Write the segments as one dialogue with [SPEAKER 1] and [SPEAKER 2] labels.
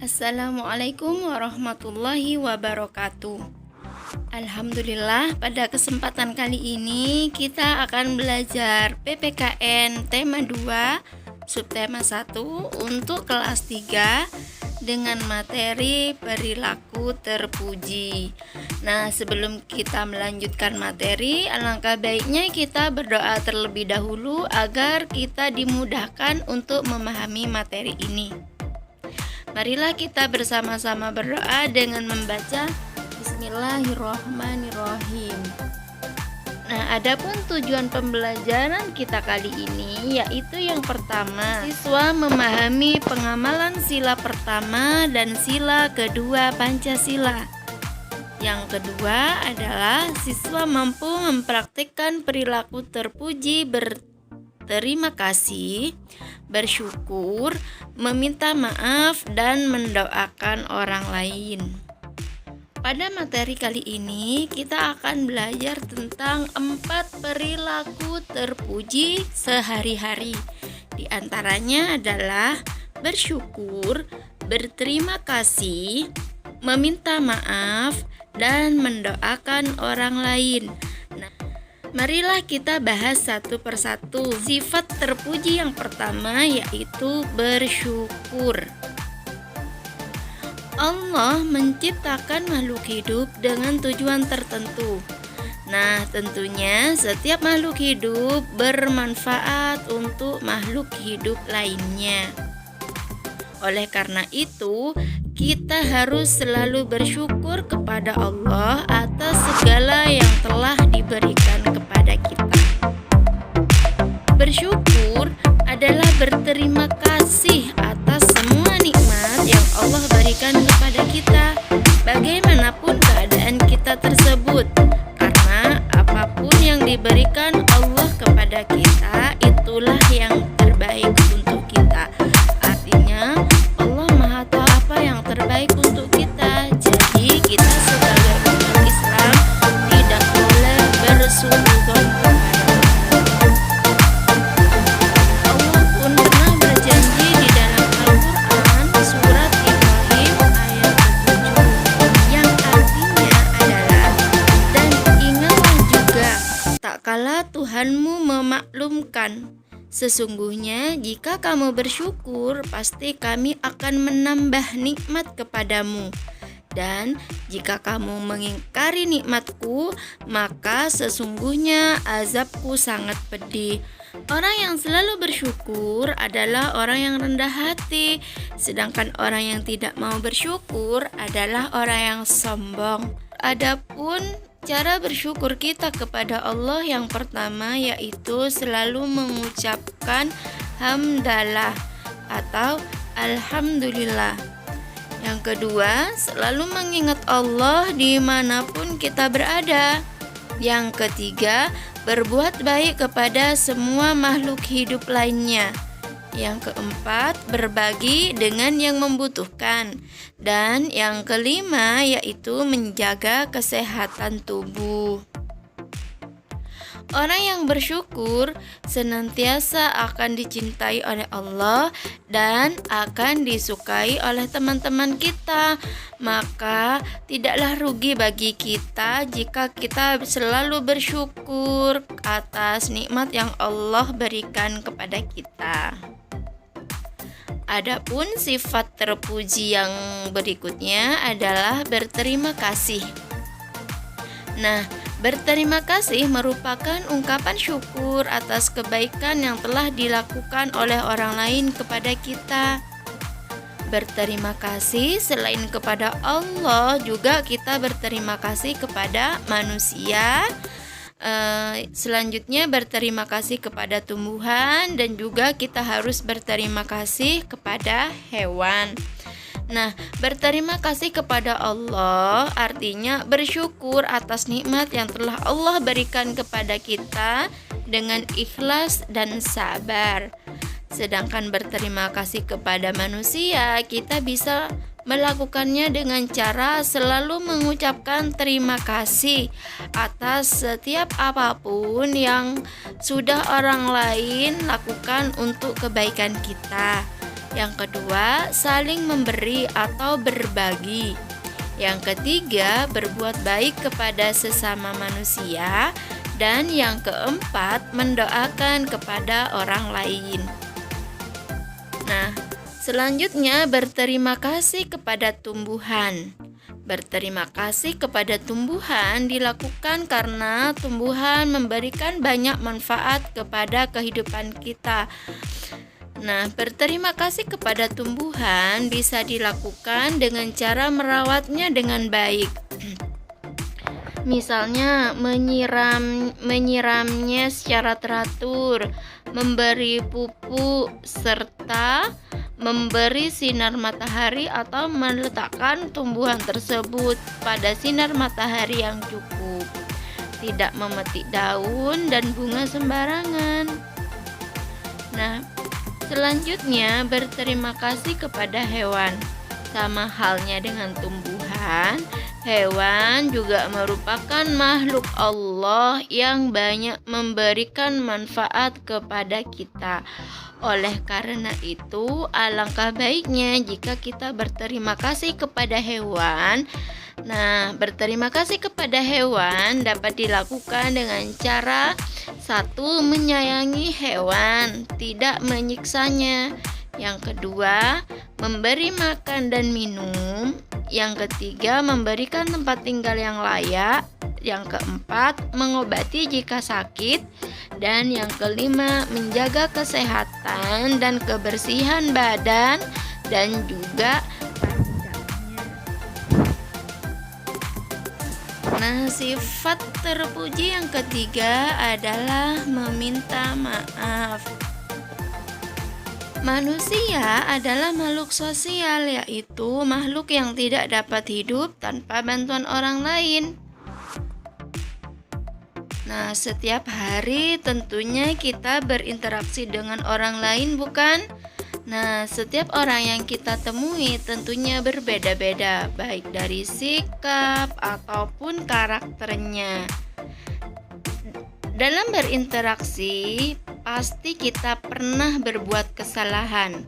[SPEAKER 1] Assalamualaikum warahmatullahi wabarakatuh. Alhamdulillah, pada kesempatan kali ini kita akan belajar PPKN tema 2, subtema 1 untuk kelas 3 dengan materi perilaku terpuji. Nah, sebelum kita melanjutkan materi, alangkah baiknya kita berdoa terlebih dahulu agar kita dimudahkan untuk memahami materi ini. Marilah kita bersama-sama berdoa dengan membaca Bismillahirrahmanirrahim. Nah, adapun tujuan pembelajaran kita kali ini yaitu yang pertama, siswa memahami pengamalan sila pertama dan sila kedua Pancasila. Yang kedua adalah siswa mampu mempraktikkan perilaku terpuji, berterima kasih, bersyukur, meminta maaf, dan mendoakan orang lain. Pada materi kali ini kita akan belajar tentang 4 perilaku terpuji sehari-hari. Di antaranya adalah bersyukur, berterima kasih, meminta maaf, dan mendoakan orang lain. Marilah kita bahas satu persatu. Sifat terpuji yang pertama yaitu bersyukur. Allah menciptakan makhluk hidup dengan tujuan tertentu. Nah, tentunya setiap makhluk hidup bermanfaat untuk makhluk hidup lainnya. Oleh karena itu, kita harus selalu bersyukur kepada Allah atas segala yang telah diberikan kepada kita. Bersyukur adalah berterima kasih atas semua nikmat yang Allah berikan kepada kita, bagaimanapun keadaan kita tersebut. Karena apapun yang diberikan Allah kepada kita, itulah yang terbaik untuk kita. Artinya, Allah Maha Tahu apa yang terbaik untuk kita. Jadi kita sebagai umat Islam tidak boleh bersuudzon kepada Allah. Pun pernah berjanji di dalam Al-Quran surat Ibrahim ayat 7 yang artinya adalah, dan ingatlah juga tak kala Tuhanmu memaklumkan, sesungguhnya jika kamu bersyukur, pasti kami akan menambah nikmat kepadamu. Dan jika kamu mengingkari nikmatku, maka sesungguhnya azabku sangat pedih. Orang yang selalu bersyukur adalah orang yang rendah hati, sedangkan orang yang tidak mau bersyukur adalah orang yang sombong. Adapun cara bersyukur kita kepada Allah yang pertama yaitu selalu mengucapkan hamdalah atau alhamdulillah. Yang kedua, selalu mengingat Allah dimanapun kita berada. Yang ketiga, berbuat baik kepada semua makhluk hidup lainnya. Yang keempat, berbagi dengan yang membutuhkan. Dan yang kelima yaitu menjaga kesehatan tubuh. Orang yang bersyukur senantiasa akan dicintai oleh Allah dan akan disukai oleh teman-teman kita. Maka tidaklah rugi bagi kita jika kita selalu bersyukur atas nikmat yang Allah berikan kepada kita. Adapun sifat terpuji yang berikutnya adalah berterima kasih. Nah, berterima kasih merupakan ungkapan syukur atas kebaikan yang telah dilakukan oleh orang lain kepada kita. Berterima kasih selain kepada Allah, juga kita berterima kasih kepada manusia. Selanjutnya berterima kasih kepada tumbuhan, dan juga kita harus berterima kasih kepada hewan. Nah, berterima kasih kepada Allah artinya bersyukur atas nikmat yang telah Allah berikan kepada kita dengan ikhlas dan sabar. Sedangkan berterima kasih kepada manusia, kita bisa melakukannya dengan cara selalu mengucapkan terima kasih atas setiap apapun yang sudah orang lain lakukan untuk kebaikan kita. Yang kedua, saling memberi atau berbagi. Yang ketiga, berbuat baik kepada sesama manusia. Dan yang keempat, mendoakan kepada orang lain. Nah, selanjutnya berterima kasih kepada tumbuhan. Berterima kasih kepada tumbuhan dilakukan karena tumbuhan memberikan banyak manfaat kepada kehidupan kita. Nah, berterima kasih kepada tumbuhan bisa dilakukan dengan cara merawatnya dengan baik. Misalnya menyiramnya secara teratur, memberi pupuk, serta memberi sinar matahari atau meletakkan tumbuhan tersebut pada sinar matahari yang cukup. Tidak memetik daun dan bunga sembarangan. Nah, selanjutnya berterima kasih kepada hewan. Sama halnya dengan tumbuhan, hewan juga merupakan makhluk Allah yang banyak memberikan manfaat kepada kita. Oleh karena itu, alangkah baiknya jika kita berterima kasih kepada hewan. Nah, berterima kasih kepada hewan dapat dilakukan dengan cara: 1. Menyayangi hewan, tidak menyiksanya. Yang kedua, memberi makan dan minum. Yang ketiga, memberikan tempat tinggal yang layak. Yang keempat, mengobati jika sakit. Dan yang kelima, menjaga kesehatan dan kebersihan badan dan juga Nah, sifat terpuji yang ketiga adalah meminta maaf. Manusia adalah makhluk sosial, yaitu makhluk yang tidak dapat hidup tanpa bantuan orang lain. Nah, setiap hari tentunya kita berinteraksi dengan orang lain, bukan? Nah, setiap orang yang kita temui tentunya berbeda-beda, baik dari sikap ataupun karakternya. Dalam berinteraksi, pasti kita pernah berbuat kesalahan.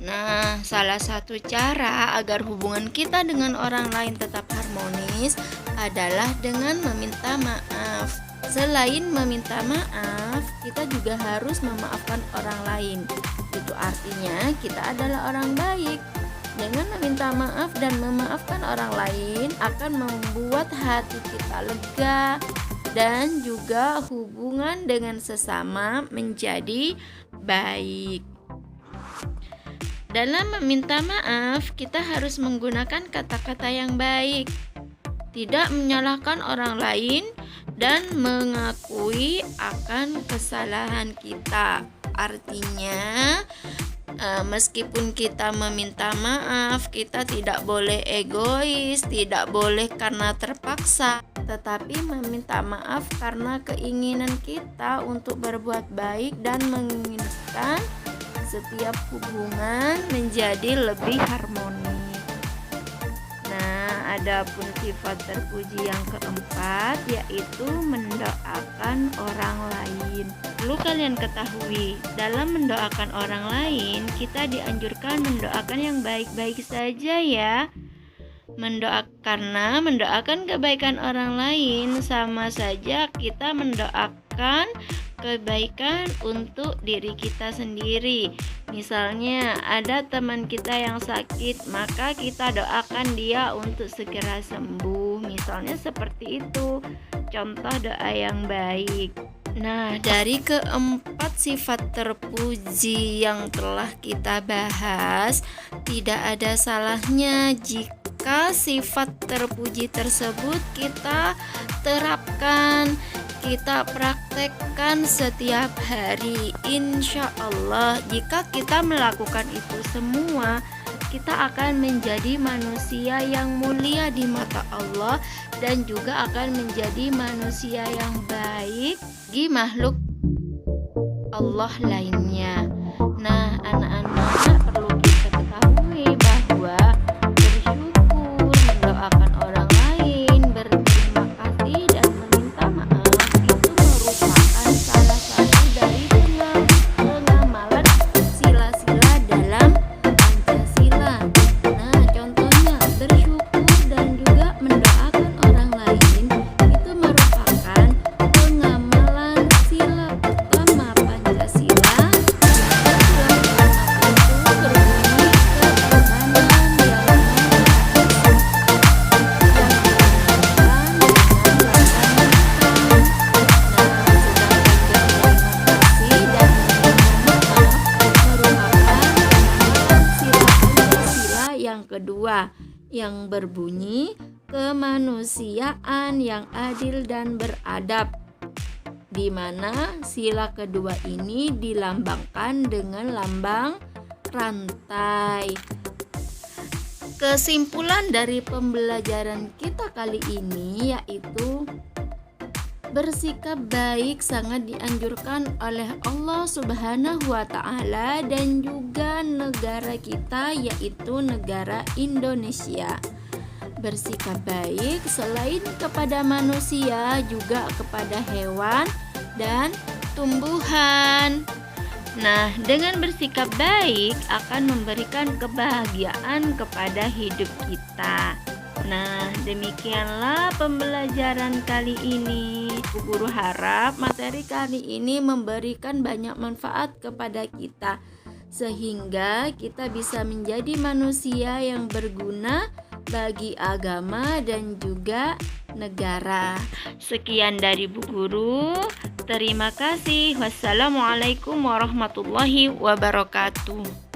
[SPEAKER 1] Nah, salah satu cara agar hubungan kita dengan orang lain tetap harmonis adalah dengan meminta maaf. Selain meminta maaf, kita juga harus memaafkan orang lain. Itu artinya kita adalah orang baik. Dengan meminta maaf dan memaafkan orang lain akan membuat hati kita lega dan juga hubungan dengan sesama menjadi baik. Dalam meminta maaf, kita harus menggunakan kata-kata yang baik, tidak menyalahkan orang lain, dan mengakui akan kesalahan kita. Artinya, meskipun kita meminta maaf, kita tidak boleh egois, tidak boleh karena terpaksa, tetapi meminta maaf karena keinginan kita untuk berbuat baik dan menginginkan setiap hubungan menjadi lebih harmonis. Nah, adapun sifat terpuji yang keempat yaitu mendoakan orang lain. Perlu kalian ketahui, dalam mendoakan orang lain, kita dianjurkan mendoakan yang baik-baik saja ya. Karena mendoakan kebaikan orang lain sama saja kita mendoakan kebaikan untuk diri kita sendiri. Misalnya ada teman kita yang sakit, maka kita doakan dia untuk segera sembuh. Misalnya seperti itu, contoh doa yang baik. Nah, dari keempat sifat terpuji yang telah kita bahas, tidak ada salahnya jika sifat terpuji tersebut kita terapkan, kita praktekkan setiap hari. Insya Allah, jika kita melakukan itu semua, kita akan menjadi manusia yang mulia di mata Allah dan juga akan menjadi manusia yang baik di makhluk Allah lainnya. Nah, anak-anak, perlu kita ketahui bahwa bersyukur, mendoakan orang lain, berterima kasih dan meminta maaf itu merupakan salah satu dari pengamalan sila-sila dalam yang kedua yang berbunyi kemanusiaan yang adil dan beradab, di mana sila kedua ini dilambangkan dengan lambang rantai. Kesimpulan dari pembelajaran kita kali ini yaitu bersikap baik sangat dianjurkan oleh Allah Subhanahu wa Ta'ala dan juga negara kita, yaitu negara Indonesia. Bersikap baik selain kepada manusia juga kepada hewan dan tumbuhan. Nah, dengan bersikap baik akan memberikan kebahagiaan kepada hidup kita. Nah, demikianlah pembelajaran kali ini. Bu Guru harap materi kali ini memberikan banyak manfaat kepada kita, sehingga kita bisa menjadi manusia yang berguna bagi agama dan juga negara. Sekian dari Bu Guru. Terima kasih. Wassalamualaikum warahmatullahi wabarakatuh.